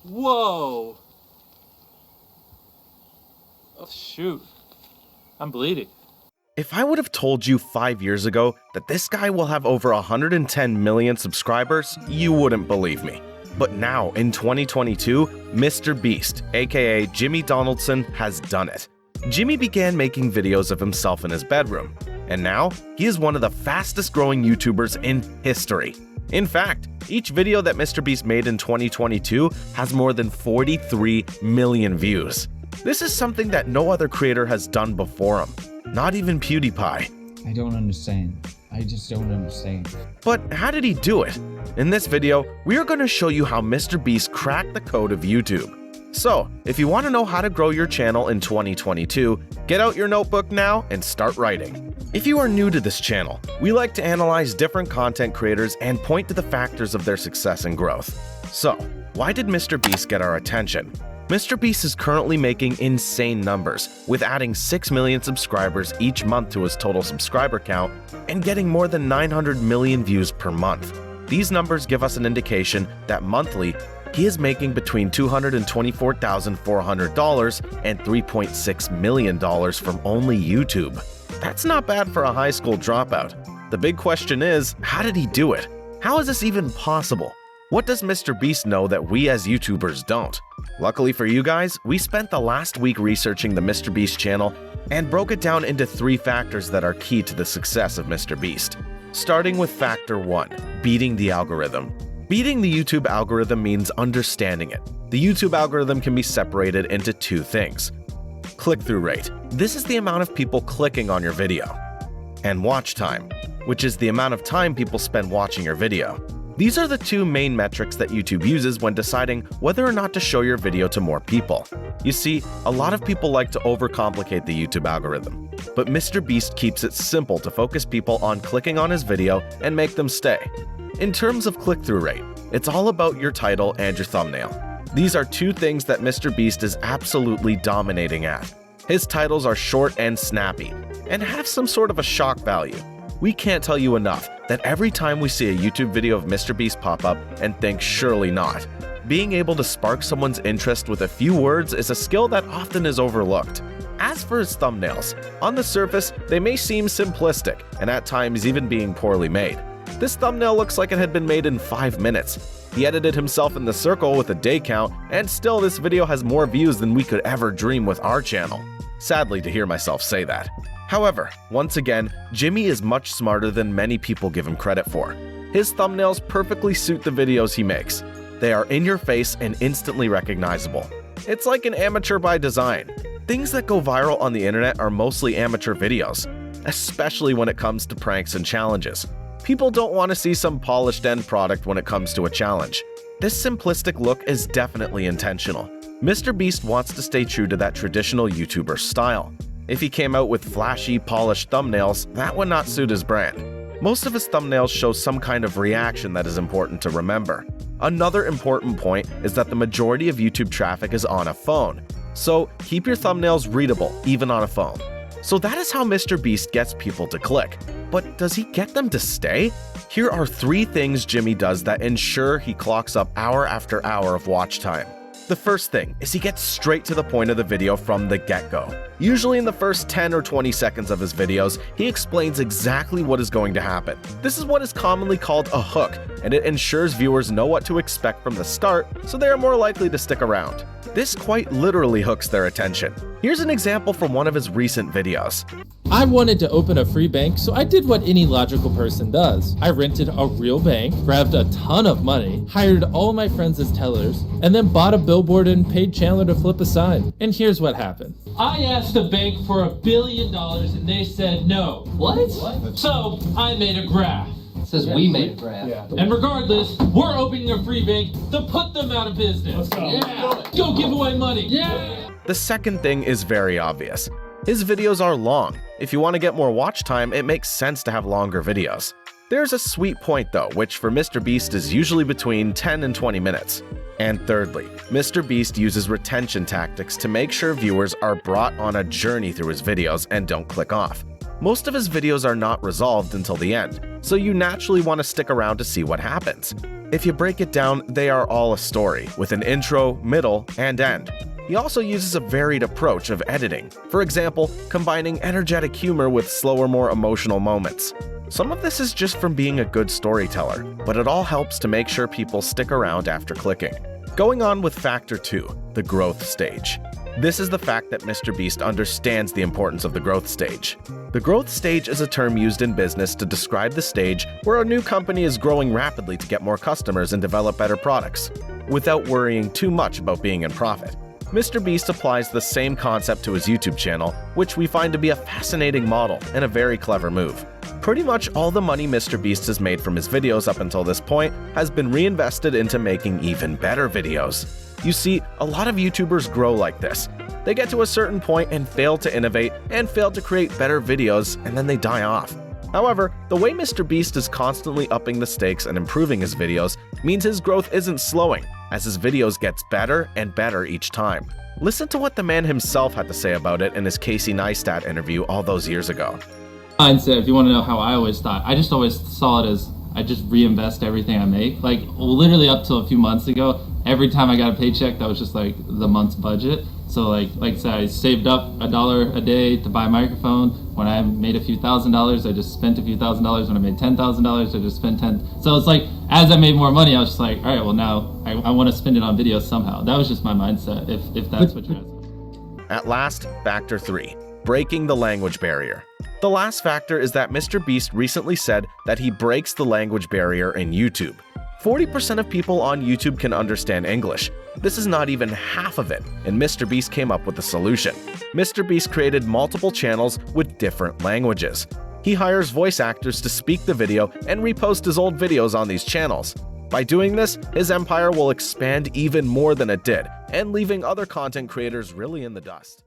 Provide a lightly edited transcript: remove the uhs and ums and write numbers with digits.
Whoa! Oh, shoot. I'm bleeding. If I would have told you 5 years ago that this guy will have over 110 million subscribers, you wouldn't believe me. But now, in 2022, Mr. Beast, aka Jimmy Donaldson, has done it. Jimmy began making videos of himself in his bedroom, and now he is one of the fastest growing YouTubers in history. In fact, each video that Mr. Beast made in 2022 has more than 43 million views. This is something that no other creator has done before him, not even PewDiePie. I don't understand. I just don't understand. But how did he do it? In this video, we are going to show you how Mr. Beast cracked the code of YouTube. So, if you want to know how to grow your channel in 2022, get out your notebook now and start writing. If you are new to this channel, we like to analyze different content creators and point to the factors of their success and growth. So, why did Mr. Beast get our attention? Mr. Beast is currently making insane numbers, with adding 6 million subscribers each month to his total subscriber count and getting more than 900 million views per month. These numbers give us an indication that monthly, he is making between $224,400 and $3.6 million from only YouTube. That's not bad for a high school dropout. The big question is, how did he do it? How is this even possible? What does Mr. Beast know that we as YouTubers don't? Luckily for you guys, we spent the last week researching the Mr. Beast channel and broke it down into 3 factors that are key to the success of Mr. Beast. Starting with factor 1, beating the algorithm. Beating the YouTube algorithm means understanding it. The YouTube algorithm can be separated into 2 things. Click-through rate. This is the amount of people clicking on your video. And watch time, which is the amount of time people spend watching your video. These are the 2 main metrics that YouTube uses when deciding whether or not to show your video to more people. You see, a lot of people like to overcomplicate the YouTube algorithm, but Mr. Beast keeps it simple to focus people on clicking on his video and make them stay. In terms of click-through rate, it's all about your title and your thumbnail. These are 2 things that Mr. Beast is absolutely dominating at. His titles are short and snappy, and have some sort of a shock value. We can't tell you enough that every time we see a YouTube video of Mr. Beast pop up and think surely not, being able to spark someone's interest with a few words is a skill that often is overlooked. As for his thumbnails, on the surface, they may seem simplistic and at times even being poorly made. This thumbnail looks like it had been made in 5 minutes. He edited himself in the circle with a day count, and still this video has more views than we could ever dream with our channel. Sadly to hear myself say that. However, once again, Jimmy is much smarter than many people give him credit for. His thumbnails perfectly suit the videos he makes. They are in your face and instantly recognizable. It's like an amateur by design. Things that go viral on the internet are mostly amateur videos, especially when it comes to pranks and challenges. People don't want to see some polished end product when it comes to a challenge. This simplistic look is definitely intentional. Mr. Beast wants to stay true to that traditional YouTuber style. If he came out with flashy, polished thumbnails, that would not suit his brand. Most of his thumbnails show some kind of reaction that is important to remember. Another important point is that the majority of YouTube traffic is on a phone, so keep your thumbnails readable even on a phone. So that is how Mr. Beast gets people to click. But does he get them to stay? Here are 3 things Jimmy does that ensure he clocks up hour after hour of watch time. The first thing is he gets straight to the point of the video from the get-go. Usually in the first 10 or 20 seconds of his videos, he explains exactly what is going to happen. This is what is commonly called a hook, and it ensures viewers know what to expect from the start, so they are more likely to stick around. This quite literally hooks their attention. Here's an example from one of his recent videos. I wanted to open a free bank, so I did what any logical person does. I rented a real bank, grabbed a ton of money, hired all my friends as tellers, and then bought a billboard and paid Chandler to flip a sign. And here's what happened. I asked the bank for $1 billion and they said no. What? So I made a graph. It says we made a graph. Yeah. And regardless, we're opening a free bank to put them out of business. Let's go. Yeah. Go give away money. Yeah. The second thing is very obvious. His videos are long. If you want to get more watch time, it makes sense to have longer videos. There's a sweet point though, which for Mr. Beast is usually between 10 and 20 minutes. And thirdly, Mr. Beast uses retention tactics to make sure viewers are brought on a journey through his videos and don't click off. Most of his videos are not resolved until the end, so you naturally want to stick around to see what happens. If you break it down, they are all a story, with an intro, middle, and end. He also uses a varied approach of editing, for example, combining energetic humor with slower, more emotional moments. Some of this is just from being a good storyteller, but it all helps to make sure people stick around after clicking. Going on with Factor 2, the growth stage. This is the fact that MrBeast understands the importance of the growth stage. The growth stage is a term used in business to describe the stage where a new company is growing rapidly to get more customers and develop better products, without worrying too much about being in profit. MrBeast applies the same concept to his YouTube channel, which we find to be a fascinating model and a very clever move. Pretty much all the money MrBeast has made from his videos up until this point has been reinvested into making even better videos. You see, a lot of YouTubers grow like this. They get to a certain point and fail to innovate and fail to create better videos, and then they die off. However, the way MrBeast is constantly upping the stakes and improving his videos means his growth isn't slowing, as his videos gets better and better each time. Listen to what the man himself had to say about it in his Casey Neistat interview all those years ago. Mindset, if you want to know how I always thought, I just always saw it as I just reinvest everything I make. Like literally up till a few months ago, every time I got a paycheck, that was just like the month's budget. So like I said, I saved up $1 a day to buy a microphone. When I made a few $1,000s, I just spent a few $1,000s. When I made $10,000, I just spent 10. So it's like, as I made more money, I was just like, all right, well now I want to spend it on videos somehow. That was just my mindset, if that's what you're asking. At last, Factor 3, breaking the language barrier. The last factor is that MrBeast recently said that he breaks the language barrier in YouTube. 40% of people on YouTube can understand English. This is not even half of it, and MrBeast came up with a solution. MrBeast created multiple channels with different languages. He hires voice actors to speak the video and repost his old videos on these channels. By doing this, his empire will expand even more than it did, and leaving other content creators really in the dust.